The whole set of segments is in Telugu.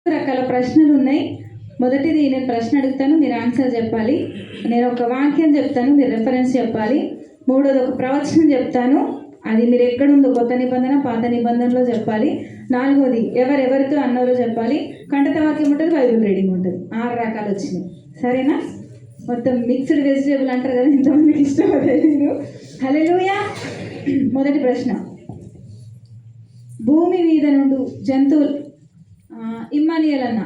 రకాల ప్రశ్నలు ఉన్నాయి. మొదటిది నేను ప్రశ్న అడుగుతాను, మీరు ఆన్సర్ చెప్పాలి. నేను ఒక వాక్యం చెప్తాను, మీరు రెఫరెన్స్ చెప్పాలి. మూడోది ఒక ప్రవచనం చెప్తాను, అది మీరు ఎక్కడుందో కొత్త నిబంధన పాత నిబంధనలో చెప్పాలి. నాలుగోది ఎవరెవరితో అన్నారో చెప్పాలి. కంటత వాక్యం ఉంటుంది, బైబిల్ రీడింగ్ ఉంటుంది. 6 రకాలు వచ్చినాయి. సరేనా? మొత్తం మిక్స్డ్ వెజిటేబుల్ అంటారు కదా, ఇంతమందికి ఇష్టం తెలియదు. హల్లెలూయా. మొదటి ప్రశ్న, భూమి మీద నుండి జంతువులు ఇమ్మానియల్ అన్న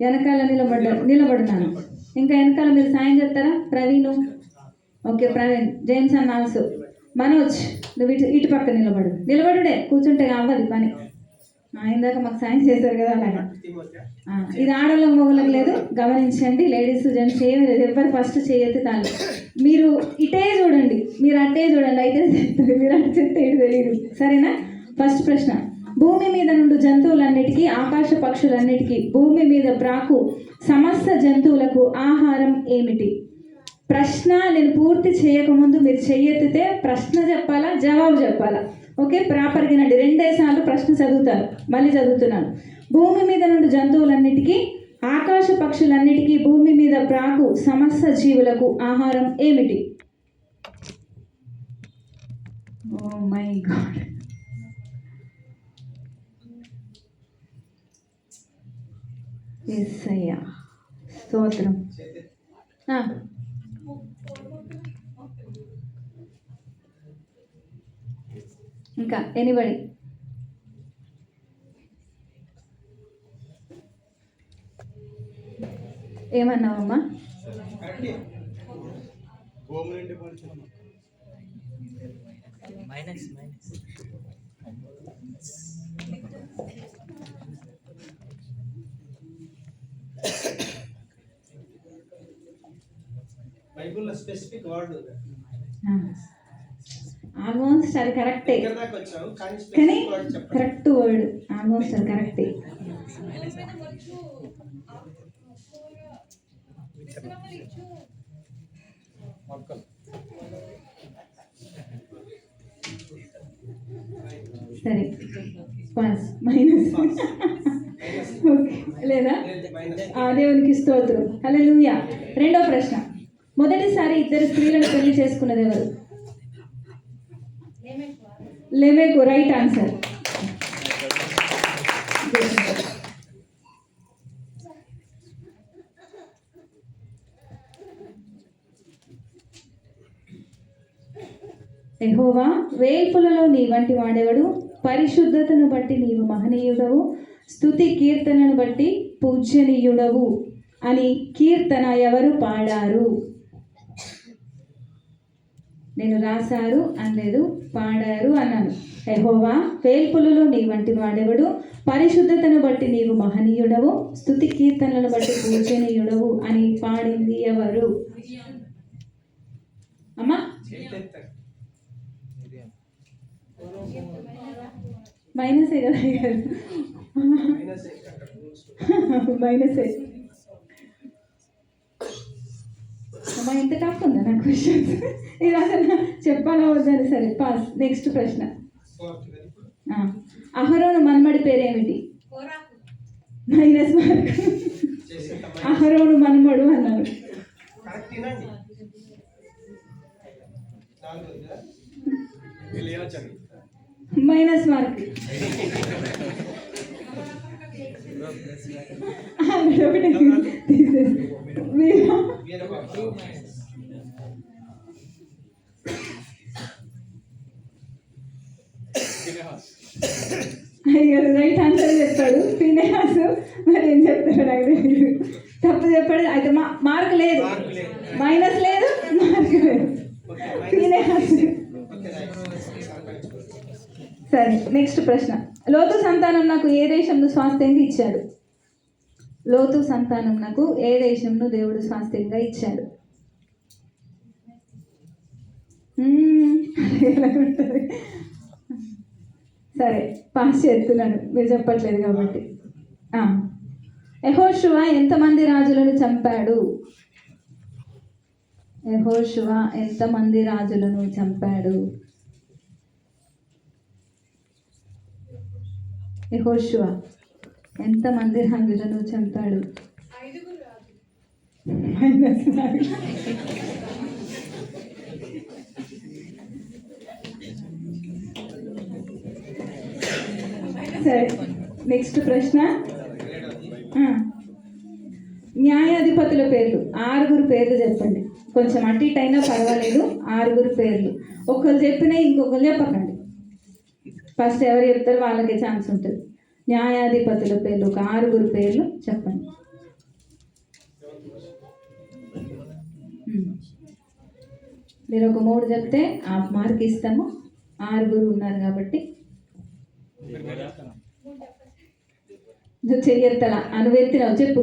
వెనకాల నిలబడున్నాను. ఇంకా వెనకాల మీరు సాయం చేస్తారా? ప్రవీణ్, ఓకే ప్రవీణ్, జేమ్స్ అన్న ఆల్సో. మనోజ్, నువ్వు ఇటు పక్క నిలబడుడే, కూర్చుంటే అవ్వదు పని. ఇందాక మాకు సాయం చేశారు కదా అలాగా. ఇది ఆడవాళ్ళకి మగవాళ్ళకి లేదు, గమనించండి. లేడీస్ జెంట్స్ ఏమి లేదు, ఎవరు ఫస్ట్ చేయొద్దు దాన్ని. మీరు ఇటే చూడండి, మీరు అట్టే చూడండి, అయితే మీరు అటు చెప్తే ఇటు తెలియదు. సరేనా? ఫస్ట్ ప్రశ్న, భూమి మీద నుండి జంతువులన్నిటికీ, ఆకాశ పక్షులన్నిటికీ, భూమి మీద ప్రాకు సమస్త జంతువులకు ఆహారం ఏమిటి? ప్రశ్న నేను పూర్తి చేయకముందు మీరు చెయ్యెత్తితే ప్రశ్న చెప్పాలా, జవాబు చెప్పాలా? ఓకే, ప్రాపర్గా వినండి. 2 సార్లు ప్రశ్న చదువుతాను, మళ్ళీ చదువుతున్నాను. భూమి మీద నుండి జంతువులన్నిటికీ, ఆకాశ పక్షులన్నిటికీ, భూమి మీద ప్రాకు సమస్త జీవులకు ఆహారం ఏమిటి? ఓ మై గాడ్. యేసయ్యా స్తోత్రం. ఇంకా ఎనిబడి? ఏమన్నావమ్మా? బైబిల్లో స్పెసిఫిక్ వర్డ్ ఆల్మోస్ట్ అది కరెక్టే, కానీ కరెక్ట్ వర్డ్ ఆల్మోస్ట్ అది కరెక్టే. సరే, పాస్. మైనస్. ఓకే, లేదా? దేవునికి స్తోత్రం. హల్లెలూయా. రెండో ప్రశ్న, మొదటిసారి 2 స్త్రీలను పెళ్లి చేసుకున్నది ఎవరు? లెమెకు. Right answer. యెహోవా, వేల్పులలో నీ వంటి వాడెవడు? పరిశుద్ధతను బట్టి నీవు మహనీయుడవు, స్తుతి కీర్తనను బట్టి పూజ్యనీయుడవు అని కీర్తన ఎవరు పాడారు? నేను రాశారు అనలేదు, పాడారు అన్నాను. యెహోవా, వేల్పులలో నీ వంటి వాడెవడు? పరిశుద్ధతను బట్టి నీవు మహనీయుడవు, స్తుతి కీర్తనలను బట్టి పూజనీయుడవు అని పాడింది ఎవరు? అమ్మా, మైనసే కదా, మైనసే. అమ్మా, ఎంత టఫ్ ఉందా నా క్వశ్చన్స్? ఇది అసలు చెప్పాలా వద్దని. సరే, పాస్. నెక్స్ట్ ప్రశ్న, అహరోను మన్మడి పేరేమిటి? Minus mark. అహరోను మన్మడు అన్నారు. Minus mark. ఒకటి రైట్ ఆన్సర్ చెప్పాడు ఫినెహాస్. మరి ఏం చెప్తాడు నాకు తెలియదు. తప్పు చెప్పాడు. అయితే మార్క్ లేదు, మైనస్ లేదు, మార్క్ లేదు. ఫినెహాస్. సరే, నెక్స్ట్ ప్రశ్న, లోతు సంతానం నాకు ఏ దేశంను స్వాస్థ్యంగా ఇచ్చాడు? లోతు సంతానం నాకు ఏ దేశంను దేవుడు స్వాస్థ్యంగా ఇచ్చాడు? సరే, పాస్ చేస్తున్నాను, మీరు చెప్పట్లేదు కాబట్టి. యెహోషువ ఎంతమంది రాజులను చంపాడు? యెహోషువ ఎంతమంది రాజులను చంపాడు? యెహోషువ ఎంతమంది రంగులను చంపాడు? -4. సరే, నెక్స్ట్ ప్రశ్న. న్యాయాధిపతుల పేర్లు 6 పేర్లు చెప్పండి. కొంచెం అటు ఇటు అయినా పర్వాలేదు, 6 పేర్లు. ఒకరు చెప్పినా ఇంకొకరు చెప్పకండి. ఫస్ట్ ఎవరు చెప్తారో వాళ్ళకే ఛాన్స్ ఉంటుంది. న్యాయాధిపతుల పేర్లు ఒక 6 పేర్లు చెప్పండి. మీరు ఒక 3 చెప్తే హాఫ్ మార్క్ ఇస్తాము. 6 ఉన్నారు కాబట్టి. నువ్వు చెయ్యెత్తలా అనువెత్తినావు, చెప్పు.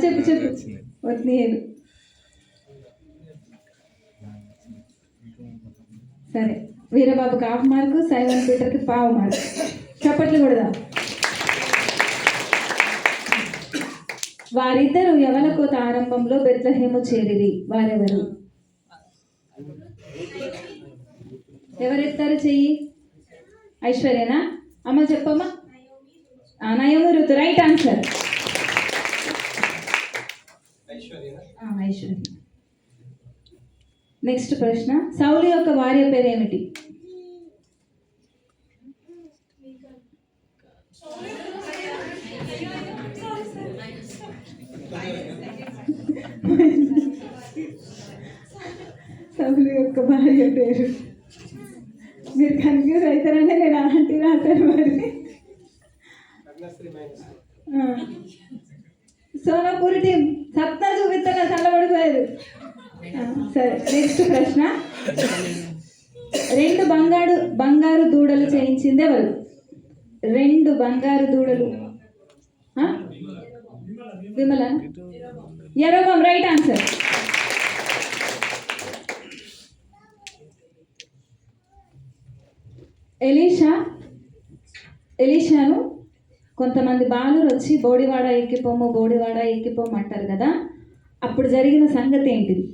చెప్పు చెప్పు. ఒత్నీయేలు. సరే, వీరబాబుకి హాఫ్ మార్కు, సైమన్ పీటర్కి పావు మార్కు. చప్పట్లు కొడదా. వారిద్దరూ యవనకోత ఆరంభంలో బెత్లెహేము చేరిరి. వారెవరు? ఎవరెత్తారు చెయ్యి? ఐశ్వర్యనా? అమ్మ చెప్పమ్మా. నయము, రుతు. Right answer. ఐశ్వర్య. నెక్స్ట్ ప్రశ్న. సౌలు యొక్క భార్య పేరు ఏమిటి? సౌలు యొక్క భార్య పేరు. మీరు కన్ఫ్యూజ్ అవుతారనే నేను అలాంటి రాశాను. మరి సోనాపూరి టీం సత్తా చూపిస్తారా? చల్లబడిపోయారు. సరే, నెక్స్ట్ ప్రశ్న. 2 బంగారు దూడలు చేయించింది ఎవరు? 2 బంగారు దూడలు. విమల. యెరోబాము. Right answer. ఎలీషాను కొంతమంది బాలురు వచ్చి బోడివాడ ఎక్కిపోము అంటారు కదా. అప్పుడు జరిగిన సంగతి ఏంటిది?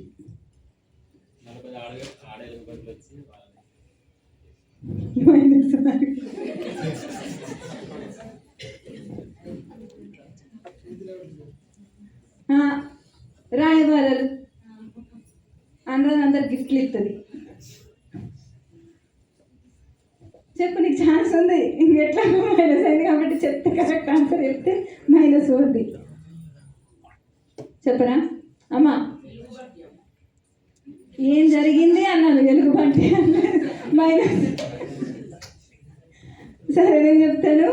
రాయబారాలు అందరు గిఫ్ట్లు ఇస్తుంది. చెప్పు, నీకు ఛాన్స్ ఉంది. ఇంకెట్లా మైనస్ అయింది కాబట్టి చెప్తే కరెక్ట్ ఆన్సర్ చెప్తే మైనస్ ఉంది. చెప్పరా అమ్మా? ఏం జరిగింది అన్నాను. ఎలుగుబంటి అన్నాను. మైనస్. సరే, నేను చెప్తాను.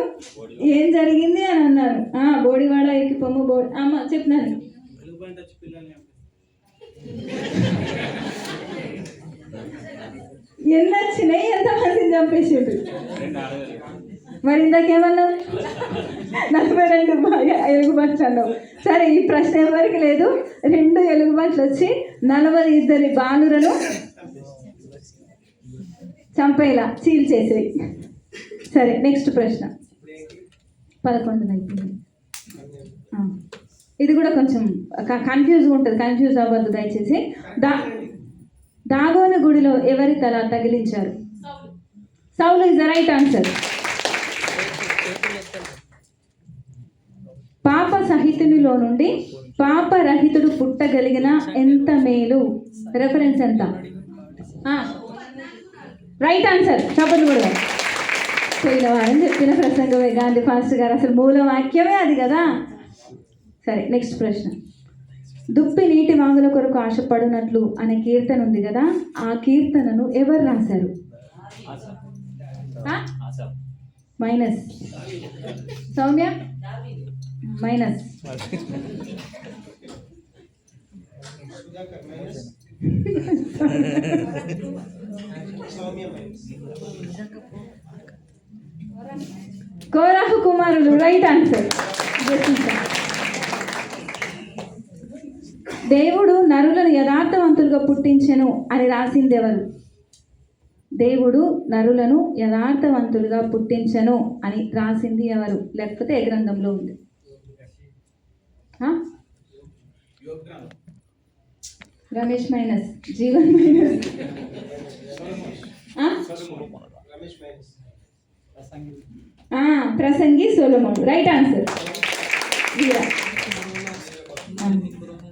ఏం జరిగింది అని అన్నాను. బోడివాడ ఎక్కిపోము అమ్మ చెప్పినాను. ఎన్ని వచ్చినాయి? ఎంతమందిని చంపేసిండు? మరి ఇందాకేమన్నావు? 42 ఎలుగుబంట్లు అన్నావు. సరే, ఈ ప్రశ్న ఎవరికి లేదు. 2 ఎలుగుబంట్లు వచ్చి 42 బాలులను చంపేలా చీల్చేసేవి. సరే, నెక్స్ట్ ప్రశ్న. 11 అయిపోయింది. ఇది కూడా కొంచెం కన్ఫ్యూజ్గా ఉంటుంది. కన్ఫ్యూజ్ అవ్వద్దు దయచేసి. దాగోను గుడిలో ఎవరి తల తగిలించారు? సౌలు ఇస్ ద రైట్ ఆన్సర్. పాప సహితునిలో నుండి పాపరహితుడు పుట్టగలిగిన ఎంత మేలు. రెఫరెన్స్ ఎంత? Right answer. చప్పట్లు కూడా. పోయిన వారం చెప్పిన ప్రసంగమే గాంధీ ఫాస్ట్ గారు. అసలు మూల వాక్యమే అది కదా. సరే, నెక్స్ట్ ప్రశ్న. దుప్పి నీటి వాగుల కొరకు ఆశపడినట్లు అనే కీర్తన ఉంది కదా. ఆ కీర్తనను ఎవరు రాశారు? మైనస్. సౌమ్య మైనస్. కోరాహు కుమారులు. Right answer. దేవుడు నరులను యథార్థవంతులుగా పుట్టించెను అని రాసింది ఎవరు? దేవుడు నరులను యథార్థవంతులుగా పుట్టించెను అని రాసింది ఎవరు? లేకపోతే ఏ గ్రంథంలో ఉంది? Ramesh minus, Jeevan minus. Ramesh minus. ప్రసంగి సొలొమోన్. Right answer.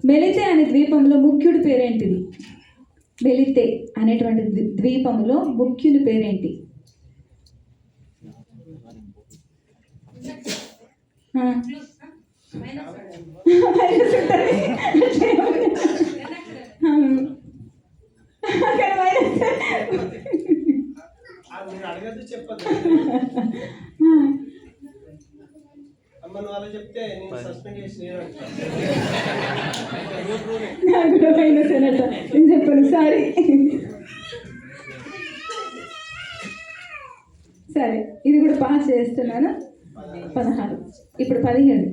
మెలితే అనే ద్వీపంలో ముఖ్యుడి పేరేంటిది? మెలితే అనేటువంటి ద్వీపంలో ముఖ్యుని పేరేంటి? మీరు అడగద్దు, చెప్పదు. అమ్మ నువ్వు అలా చెప్తే నేను సస్పెండ్ చేసి నేను చెప్పను, సారీ. సరే, ఇది కూడా పాస్ చేస్తున్నాను. 16, ఇప్పుడు 17.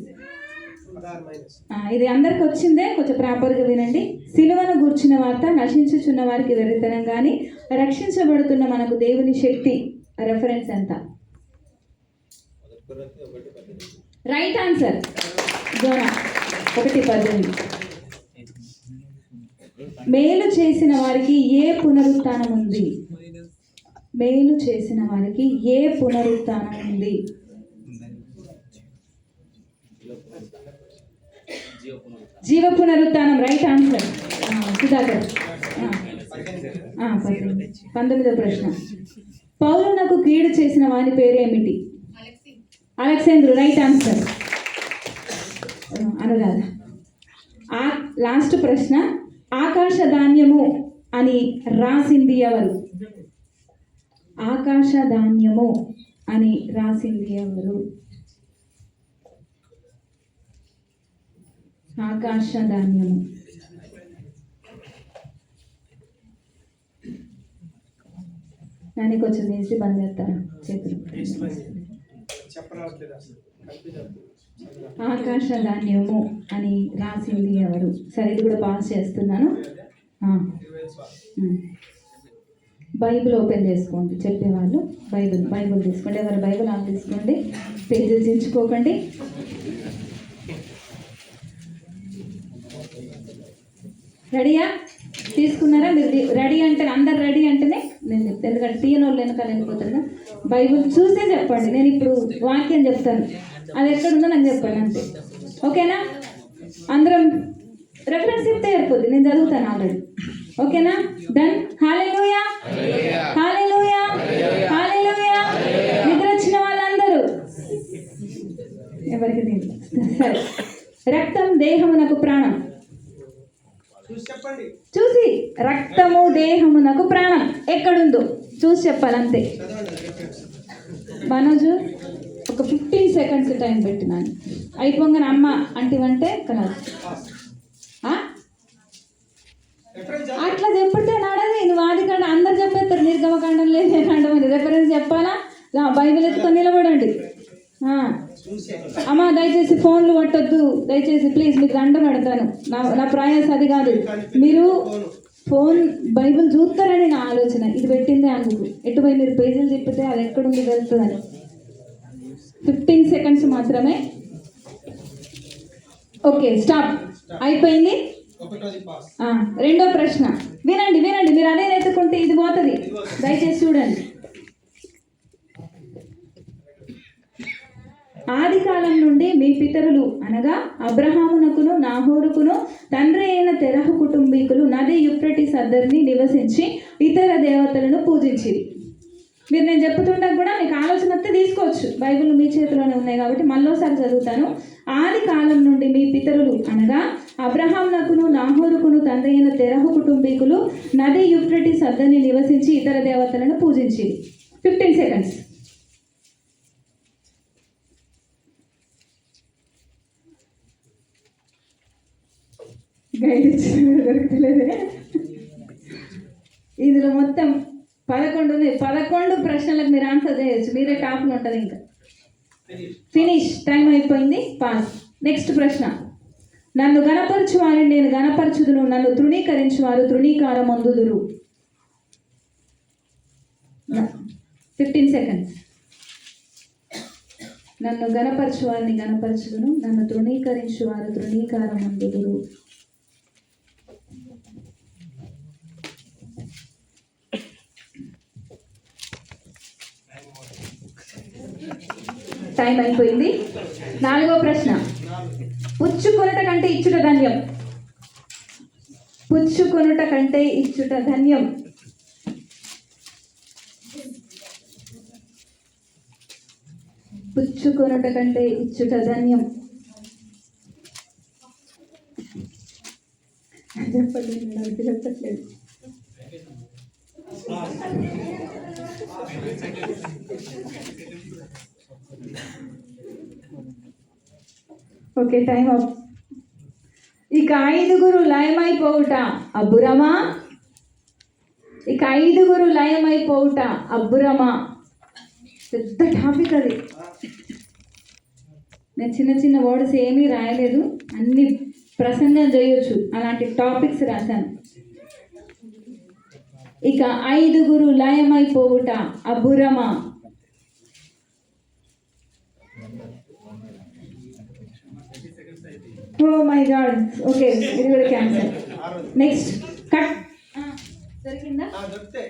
ఇది అందరికి వచ్చిందే, కొంచెం ప్రాపర్గా వినండి. సిలువను గూర్చిన వార్త నశించుచున్న వారికి వెర్రితనం కానీ రక్షించబడుతున్న మనకు దేవుని శక్తి. రెఫరెన్స్ ఎంత? Right answer. జోనా 1:18. మేలు చేసిన వారికి ఏ పునరుత్థానం ఉంది? మేలు చేసిన వారికి ఏ పునరుత్థానం ఉంది? జీవ పునరుత్థానం. Right answer. సుధాకర్. 19వ ప్రశ్న. పౌలునకు కీడు చేసిన వాని పేరేమిటి? అలెక్సేంద్రు. Right answer. అనురాధ. లాస్ట్ ప్రశ్న. ఆకాశ ధాన్యము అని రాసింది ఎవరు? ఆకాశ ధాన్యము అని రాసింది ఎవరు? ఆకాశ ధాన్యము. దానికి కొంచెం వేసి బంద్ చేస్తారా చేతులు? ఆకాశ ధాన్యము అని రాసింది ఎవరు? సరే, ఇది కూడా పాస్ చేస్తున్నాను. బైబిల్ ఓపెన్ చేసుకోండి చెప్పేవాళ్ళు. బైబిల్ తీసుకోండి. ఎవరు బైబిల్ ఆన్ తీసుకోండి, పేజీలు దించుకోకండి. రెడీయా? తీసుకున్నారా? మీరు రెడీ అంటే అందరు రెడీ అంటేనే నేను చెప్తాను, ఎందుకంటే తీయని వాళ్ళు వెనకాల వెళ్ళిపోతారు. బైబిల్ చూసే చెప్పండి. నేను ఇప్పుడు వాక్యం చెప్తాను, అది ఎక్కడుందో నాకు చెప్పండి అంతే. ఓకేనా? అందరం రెఫరెన్స్ ఇస్తే సరిపోద్ది, నేను చదువుతాను ఆల్రెడీ. ఓకేనా? డన్. హల్లెలూయా, హల్లెలూయా, హల్లెలూయా. నిద్ర వచ్చిన వాళ్ళందరూ ఎవరికి తెలియదు. సరే, రక్తం దేహమునకు ప్రాణం. చూసి రక్తము దేహమునకు ప్రాణం ఎక్కడుందో చూసి చెప్పాలంతే. మనోజు ఒక 15 సెకండ్స్ టైం పెట్టినాను. అయిపోగానే అమ్మ అంటివంటే కదా అట్లా చెప్తే నాడది. నువ్వు ఆది కాండ అందరు చెప్పేస్తారు, నిర్గమకాండం లేదు కాండం. రెఫరెన్స్ చెప్పాలా? బైబిల్ ఎత్తుకొని నిలబడండి. అమ్మ దయచేసి ఫోన్లు పట్టొద్దు, దయచేసి ప్లీజ్, మీకు దండ పెడతాను. నా ప్రయాస అది కాదు. మీరు ఫోన్ బైబిల్ చూస్తారని నా ఆలోచన. ఇది పెట్టిందే అందుకు. ఎటుపోయి మీరు పేజీలు తిప్పితే అది ఎక్కడుంది వెళ్తుందని. 15 సెకండ్స్ మాత్రమే. Okay, stop. అయిపోయింది. రెండో ప్రశ్న వినండి. మీరు అదే ఎత్తుకుంటే ఇది పోతుంది. దయచేసి చూడండి. ఆది కాలం నుండి మీ పితరులు అనగా అబ్రహామునకును నాహోరుకును తండ్రి అయిన తెరహు కుటుంబీకులు నది యూఫ్రటీస్ అద్దరిని నివసించి ఇతర దేవతలను పూజించిరి. మీరు నేను చెప్తుండగా కూడా మీకు ఆలోచన వస్తే తీసుకోవచ్చు. బైబిల్ మీ చేతిలోనే ఉన్నాయి కాబట్టి మళ్ళీసారి చదువుతాను. ఆది కాలం నుండి మీ పితరులు అనగా అబ్రహామునకును నాహోరుకును తండ్రి అయిన తెరహు కుటుంబీకులు నది యూఫ్రటీస్ అద్దరిని నివసించి ఇతర దేవతలను పూజించిరి. 15 సెకండ్స్. గైడ్ దొరకలేదే. ఇందులో మొత్తం 11 ఉన్నాయి. 11 ప్రశ్నలకు మీరు ఆన్సర్ చేయొచ్చు. మీరే టాప్లో ఉంటుంది. ఇంకా ఫినిష్. టైం అయిపోయింది. పాస్. నెక్స్ట్ ప్రశ్న. నన్ను గణపరచు వారిని నేను గణపరచుదును, నన్ను తృణీకరించు వారు తృణీకారం అందుదురు. 15 సెకండ్స్. నన్ను గణపరచు వారిని గణపరచుదును, నన్ను తృణీకరించు వారు తృణీకారం అందుదురు. టైం అయిపోయింది. 4వ ప్రశ్న. పుచ్చుకొనుట కంటే ఇచ్చుట ధన్యం. పుచ్చుకొనుట కంటే ఇచ్చుట ధన్యం. పుచ్చుకొనుట కంటే ఇచ్చుట ధన్యం. చెప్పండి, నాకు చెప్పట్లేదు. Okay, time up. ఇక 5 లయమైపోవుట అబ్బురమా? ఇక 5 లయమైపోవుట అబ్బురమా? పెద్ద టాపిక్ అది. నేను చిన్న చిన్న వర్డ్స్ ఏమీ రాయలేదు, అన్ని ప్రసంగం చేయొచ్చు అలాంటి టాపిక్స్ రాశాను. ఇక 5 లయమైపోవుట అబ్బురమా? Oh my god. ఓకే, ఇది కూడా క్యాన్సర్. నెక్స్ట్ కట్ దొరికిందా? దొరికితే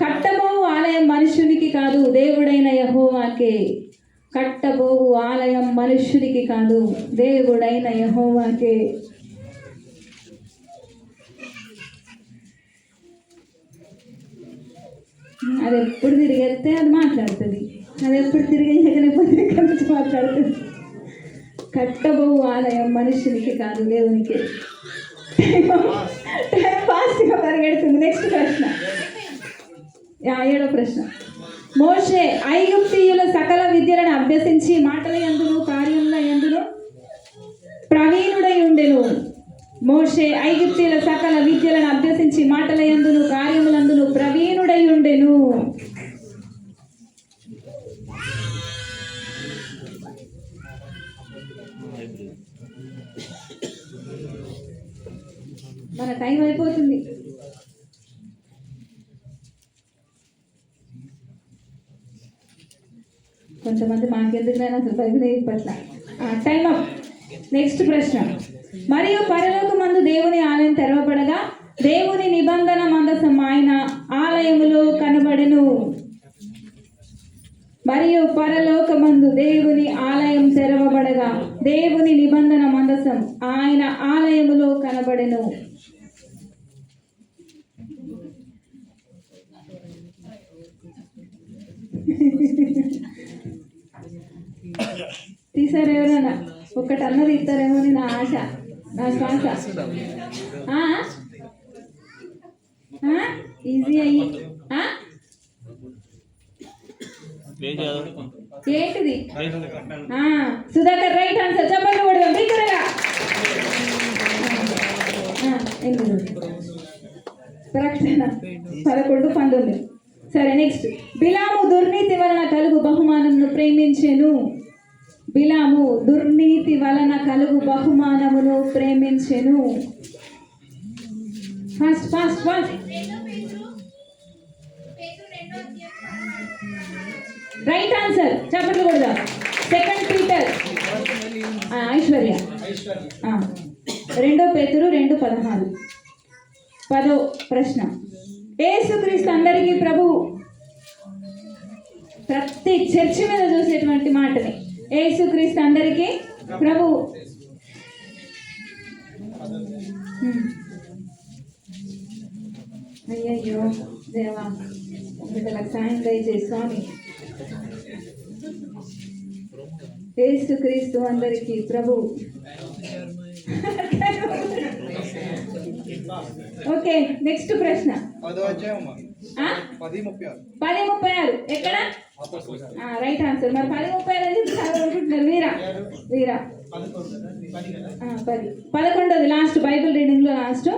కట్టబోవు ఆలయం మనుషునికి కాదు, దేవుడైన యెహోవాకే. కట్టబోవు ఆలయం మనుష్యునికి కాదు, దేవుడైన యెహోవాకే. అది ఎప్పుడు తిరిగేస్తే అది మాట్లాడుతుంది, అది ఎప్పుడు తిరిగి ఎక్కడిపోతే ఎక్కడి నుంచి మాట్లాడుతుంది. కట్టబోవు ఆలయం మనుషునికి కాదు, దేవునికి. టైం ఫాస్ట్గా పరిగెడుతుంది. నెక్స్ట్ ప్రశ్న, 7వ ప్రశ్న. మోషే ఐగుప్తీయుల సకల విద్యలను అభ్యసించి మాటల యందును కార్యముల యందును ప్రవీణుడై ఉండెను. మోషే ఐగుప్తీయుల సకల విద్యలను అభ్యసించి మాటల యందును కార్యములందును ప్రవీణుడై ఉండెను. మన టైం అయిపోతుంది. కొంతమంది మాకెందుకునైనా అసలు బైబిల్ పట్ల. Time up. నెక్స్ట్ ప్రశ్న. మరియు పరలోకమందు దేవుని ఆలయం తెరవబడగా దేవుని నిబంధన మందసం ఆయన ఆలయములో కనబడెను. మరియు పరలోకమందు దేవుని ఆలయం తెరవబడగా దేవుని నిబంధన మందసం ఆయన ఆలయములో కనబడెను. తీసారు ఎవరైనా? ఒక్కటి అన్నది ఇస్తారేమో అని నా ఆశ, నా శ్వాస. ఈజీ అయ్యి ఏంటిది? Sudhakar right answer. చెప్పండి కూడా బిగ్గరగా. ప్రకటన 11:19. సరే, నెక్స్ట్. బిలాము దుర్నీతి వలన కలుగు బహుమానమును ప్రేమించెను. బిలాము దుర్నీతి వలన కలుగు బహుమానమును ప్రేమించెను. Fast fast fast. Right answer. చెప్పట్లు కూడా. 2 పీటర్. ఐశ్వర్య. 2 పేతురు 2:16. 10వ ప్రశ్న. యేసుక్రీస్తు అందరికీ ప్రభువు. ప్రతి చర్చి మీద చూసేటువంటి మాటని. యేసుక్రీస్తు అందరికీ ప్రభువు. అయ్యయ్యో దేవా, బిడ్డలకు సాయం దయచేసి స్వామి. యేసుక్రీస్తు అందరికీ ప్రభువు. ఓకే, నెక్స్ట్ ప్రశ్న. 10:36. ఎక్కడ? Right answer. మరి 10:36 అని అనుకుంటున్నారు. వీరా 11. లాస్ట్ బైబిల్ రీడింగ్ లో లాస్ట్.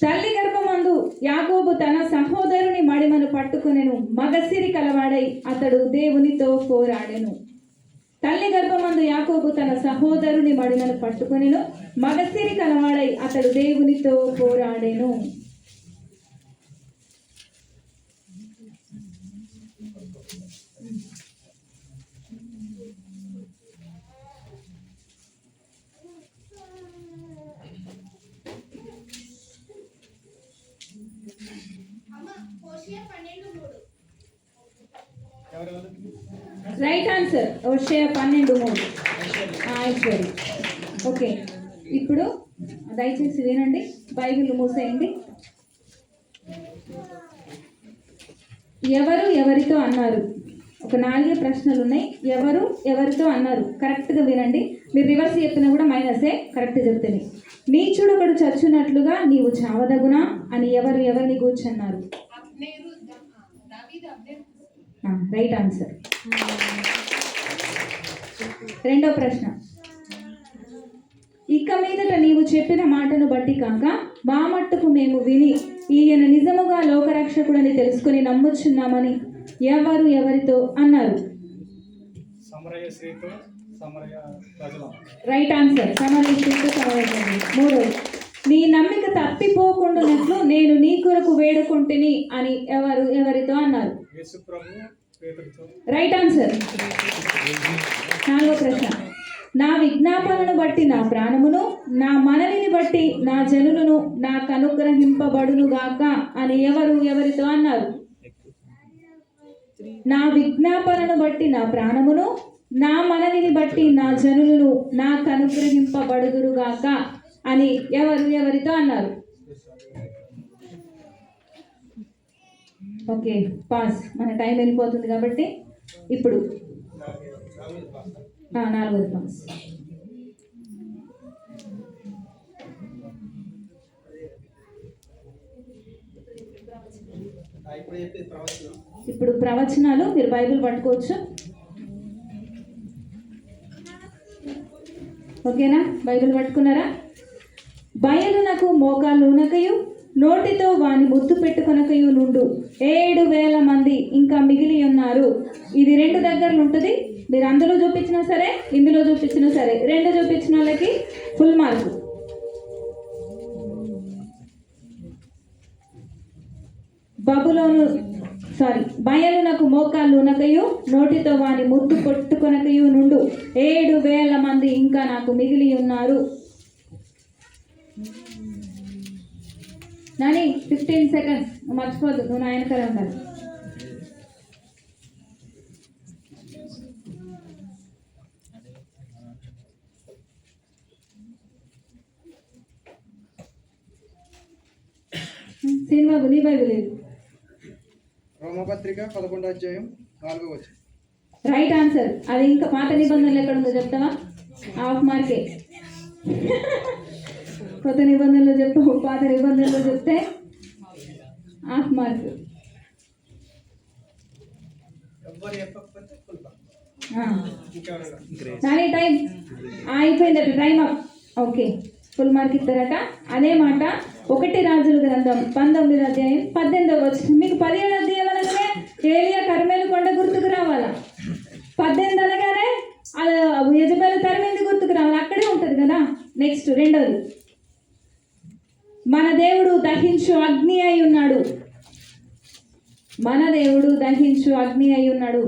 తల్లి గర్భమందు యాకోబు తన సహోదరుని మడిమను పట్టుకొనెను, మగసిరి కలవాడై అతడు దేవునితో పోరాడెను. తల్లి గర్భమందు యాకోబు తన సహోదరుని మడిమను పట్టుకొనెను, మగసిరి కలవాడై అతడు దేవునితో పోరాడెను. ఎవరెవరు? Right answer. వచ్చే 12:3. ఐశ్వర్య. ఓకే, ఇప్పుడు దయచేసి వినండి, బైబిల్ మూసేయండి. ఎవరు ఎవరితో అన్నారు? ఒక 4 ప్రశ్నలు ఉన్నాయి. ఎవరు ఎవరితో అన్నారు? కరెక్ట్గా వినండి. మీరు రివర్స్ చెప్పినా కూడా మైనసే, కరెక్ట్ చెప్తేనే. నీచుడు ఒకడు చచ్చునట్లుగా నీవు చావదగునా అని ఎవరు ఎవరిని కూర్చున్నారు? Right answer. రెండో ప్రశ్న, ఇక మీదట నీవు చెప్పిన మాటను బట్టి కాక మా మట్టుకు మేము విని ఈయన నిజముగా లోకరక్షకుడని తెలుసుకుని నమ్ముచున్నామని ఎవరు ఎవరితో అన్నారు? Right answer. మూడోది, నీ నమ్మిక తప్పిపోకుండానట్లు నేను నీ కొరకు వేడుకుంటుని అని ఎవరు ఎవరితో అన్నారు? Right answer. నాలుగో ప్రశ్న, నా విజ్ఞాపనను బట్టి నా ప్రాణమును నా మనవిని బట్టి నా జనులను నాకు అనుగ్రహింపబడునుగాక అని ఎవరు ఎవరితో అన్నారు? నా విజ్ఞాపనను బట్టి నా ప్రాణమును నా మనవిని బట్టి నా జనులను నాకు అనుగ్రహింపబడుదురుగాక అని ఎవరు ఎవరితో అన్నారు? Okay, pass. మన టైం వెళ్ళిపోతుంది కాబట్టి ఇప్పుడు 4వ పాస్. ఇప్పుడు ప్రవచనాలు. మీరు బైబిల్ పట్టుకోవచ్చు. ఓకేనా? బైబిల్ పట్టుకున్నారా? బయలునకు మోకాళ్ళునకయు నోటితో వాని ముద్దు పెట్టుకొనకయు నుండు 7,000 మంది ఇంకా మిగిలి ఉన్నారు. ఇది 2 దగ్గరలు ఉంటుంది. మీరు అందులో చూపించినా సరే, ఇందులో చూపించినా సరే, 2 చూపించిన వాళ్ళకి ఫుల్ మార్కు. బయలునకు మోకాళ్ళునకయు నోటితో వాని ముద్దు కొట్టుకొనకయు నుండు 7,000 మంది ఇంకా నాకు మిగిలి ఉన్నారు. నాని 15 సెకండ్స్, మర్చిపోద్దు, నువ్వు నా వెనకాల ఉండాలి. సినిమా నీ బైబిల్ లేదు. రోమపత్రిక 11వ అధ్యాయం 4వ వచనం. Right answer. అది ఇంకా పాత నిబంధనలు ఎక్కడ ఉందో చెప్తావా? హాఫ్ మార్కే. కొత్త నిబంధనలు చెప్పు, పాత నిబంధనలు చెప్తే హాఫ్ మార్క్. కానీ టైం అయిపోయిందట, time up. Okay, full mark ఇస్తారట. అదే మాట 1 రాజుల గ్రంథం 19వ అధ్యాయం 18వ వచనం. మీకు 17 అధ్యాయం అనగానే ఏలియా కర్మేలు కొండ గుర్తుకు రావాలా? 18 అనగానే యజబేలు తరిమింది గుర్తుకు రావాలి. అక్కడే ఉంటుంది కదా. నెక్స్ట్ రెండోది, మన దేవుడు దహించు అగ్ని అయి ఉన్నాడు. మన దేవుడు దహించు అగ్ని అయి ఉన్నాడు.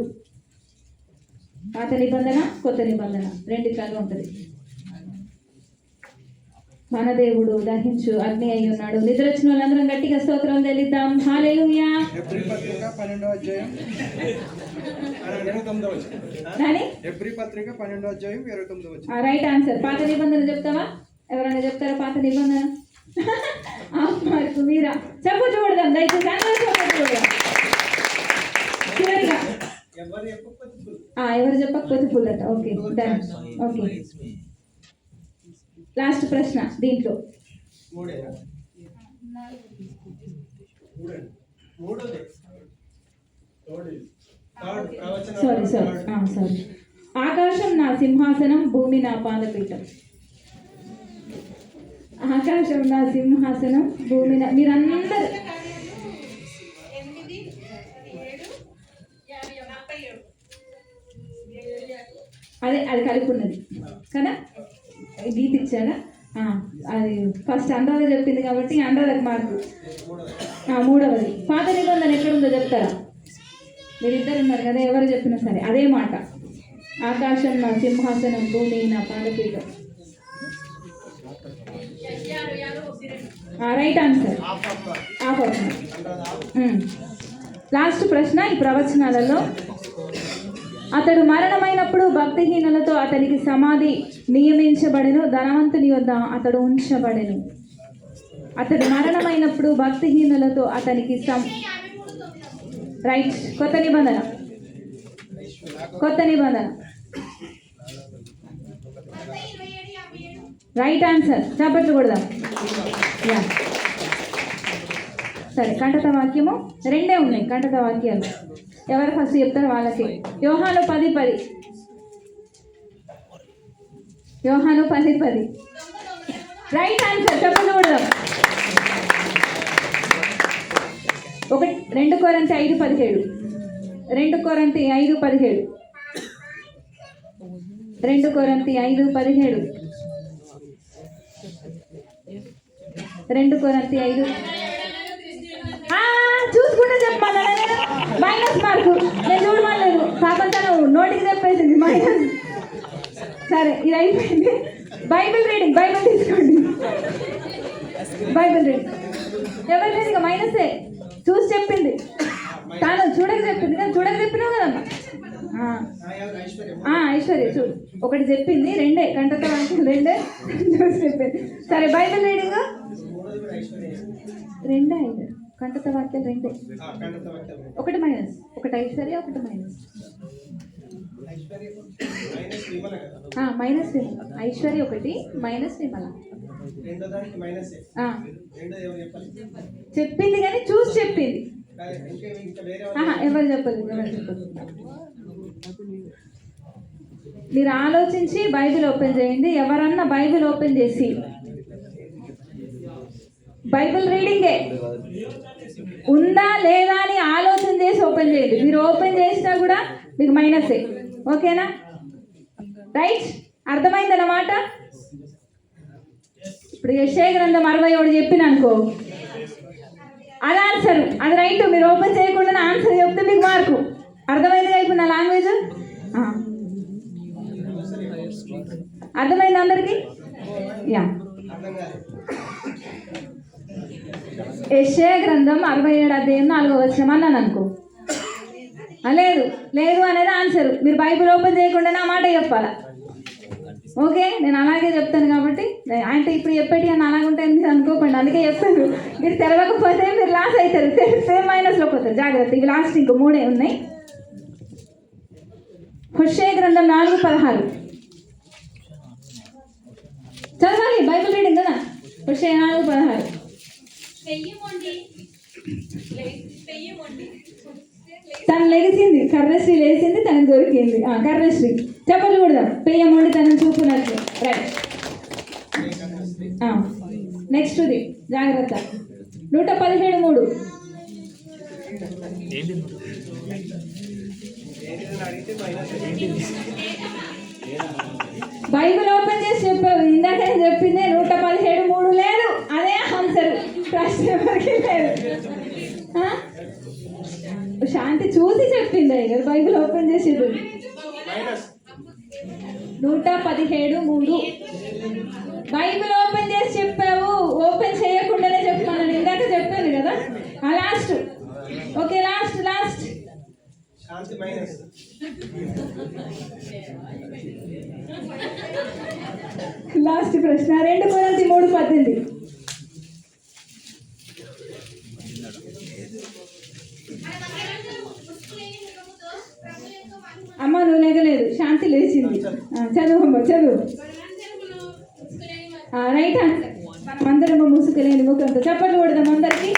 పాత నిబంధన, కొత్త నిబంధన రెండిట్లాగా ఉంటుంది. మన దేవుడు దహించు అగ్ని అయి ఉన్నాడు. నిద్ర వచ్చిన వాళ్ళందరం గట్టిగా స్తోత్రం చెల్లిద్దాం. హల్లెలూయా. హెబ్రీ పత్రిక 12వ అధ్యాయం 29వ వచనం. Right answer. పాత నిబంధన చెప్తావా? ఎవరైనా చెప్తారా పాత నిబంధన? మీరా చెప్పు చూడదాం దయచేసి. చివరిగా ఎవరు చెప్పకపోతే ఫుల్ అట. Okay done. ఓకే, లాస్ట్ ప్రశ్న దీంట్లో. సారీ. ఆకాశం నా సింహాసనం, భూమి నా పాదపీఠం. ఆకాశం నా సింహాసనం, భూమి నా. మీరందరూ అది కలిపి ఉన్నది కదా. గీత ఇచ్చాడా? అది ఫస్ట్ అందాల చెప్పింది కాబట్టి అందాలకు మార్కు. 3వది పాత నిబంధన ఎక్కడుందో చెప్తారా? మీరిద్దరు ఉన్నారు కదా, ఎవరు చెప్పినా సరే అదే మాట. ఆకాశం నా సింహాసనం, భూమి నా పాదపీఠం. Right answer. లాస్ట్ ప్రశ్న ఈ ప్రవచనాలలో. అతడు మరణమైనప్పుడు భక్తిహీనులతో అతనికి సమాధి నియమించబడెను, ధనవంతుని వద్ద అతడు ఉంచబడెను. అతడు మరణమైనప్పుడు భక్తిహీనులతో అతనికి రైట్. కొత్త నిబంధన రైట్ ఆన్సర్. చప్పట్లు కొడదాం. యా సరే, కంటత వాక్యము రెండే ఉన్నాయి. కంటత వాక్యాలు ఎవరు ఫస్ట్ చెప్తారో వాళ్ళకి. యోహాను 10:10. యోహాను 10:10 రైట్ ఆన్సర్. చప్పట్లు కొడదాం. 2 కొరింథీ 5:17. 2 కొరింథీ 5:17. 2 కొరింథీ 5:17. 2 కొరింథీ 5. చూసుకుంటే చెప్పాలా? మైనస్ మార్కు నేను చూడమలేదు. పాపం తను నోటికి చెప్పేసింది మైనస్. సరే, ఇది అయిపోయింది. Bible reading. బైబిల్ తీసుకోండి. బైబిల్ రీడింగ్ ఎవరు లేదు, ఇక మైనసే. చూసి చెప్పింది తాను, చూడక చెప్పింది కదా. చూడక చెప్పినావు కదమ్మా. ఐశ్వర్య చూడు, ఒకటి చెప్పింది. 2 కంటత వాక్యం 2 చూసి చెప్పింది. సరే, బైబిల్ రీడింగ్ 2 5 కంటత వాక్యాలు 2. ఒకటి మైనస్, ఒకటి ఐశ్వర్య, ఒకటి మైనస్. మైనస్ ఐశ్వర్య ఒకటి, మైనస్ విమల. చెప్పింది కానీ చూసి చెప్పింది. ఎవరు చెప్పలేదు. మీరు ఆలోచించి బైబిల్ ఓపెన్ చేయండి. ఎవరన్నా బైబిల్ ఓపెన్ చేసి బైబిల్ రీడింగే ఉందా లేదా అని ఆలోచన చేసి ఓపెన్ చేయండి. మీరు ఓపెన్ చేసినా కూడా మీకు మైనసే. ఓకేనా? రైట్, అర్థమైందన్నమాట. ఇప్పుడు యెషయా గ్రంథం 61 చెప్పిన అనుకో, అది ఆన్సర్, అది రైట్. మీరు ఓపెన్ చేయకుండా ఆన్సర్ చెప్తే మీకు మార్కు. అర్థమైందిగా ఇప్పుడు నా లాంగ్వేజ్? అర్థమైంది అందరికీ? యా. యెషయా గ్రంథం 67:4 అన్నాను అనుకో, లేదు లేదు అనేది ఆన్సర్. మీరు బైబిల్ ఓపెన్ చేయకుండా నా మాట చెప్పాలా? ఓకే, నేను అలాగే చెప్తాను కాబట్టి. అంటే ఇప్పుడు చెప్పేటి అని అలాగుంటే మీరు అనుకోకండి, అందుకే చెప్తాను. మీరు తెలవకపోతే మీరు లాస్ అవుతారు, తెలిస్తే మైనస్లోకి పోతారు. జాగ్రత్త, ఇవి లాస్ట్ ఇంకో 3 ఉన్నాయి. హోషేయ గ్రంథం 4:16 చదవాలి. బైబిల్ రీడింగ్ కదా. హోషేయ 4:16. తను లెగిసింది, కర్రశ్రీ లేచింది, తనకు దొరికింది. కర్రశ్రీ చెప్పలు కూడా పెయ్యమోడి తనను చూపునట్లు. రైట్. నెక్స్ట్ది జాగ్రత్త. 117:3. బైబిల్ ఓపెన్ చేసి చెప్పావు. ఇందాక చెప్పింది 117:3 లేదు, అదే ఆన్సర్. ప్రశ్న ఎవరికి లేదు. శాంతి చూసి చెప్పింది కదా, బైబిల్ ఓపెన్ చేసి 117:3. బైబిల్ ఓపెన్ చేసి చెప్పావు, ఓపెన్ చేయకుండానే చెప్పాను. ఇందాక చెప్పాను కదా. లాస్ట్. ఓకే, లాస్ట్ లాస్ట్ ప్రశ్న. 2 కొరింథీ 3:18. అమ్మ నువ్వు లేగలేదు, శాంతి లేచింది. చదువు అమ్మ, చదువు. Right answer. అందరము ముసుగులేని ముఖంతో చప్పట్లు కొడదాం అందరికి.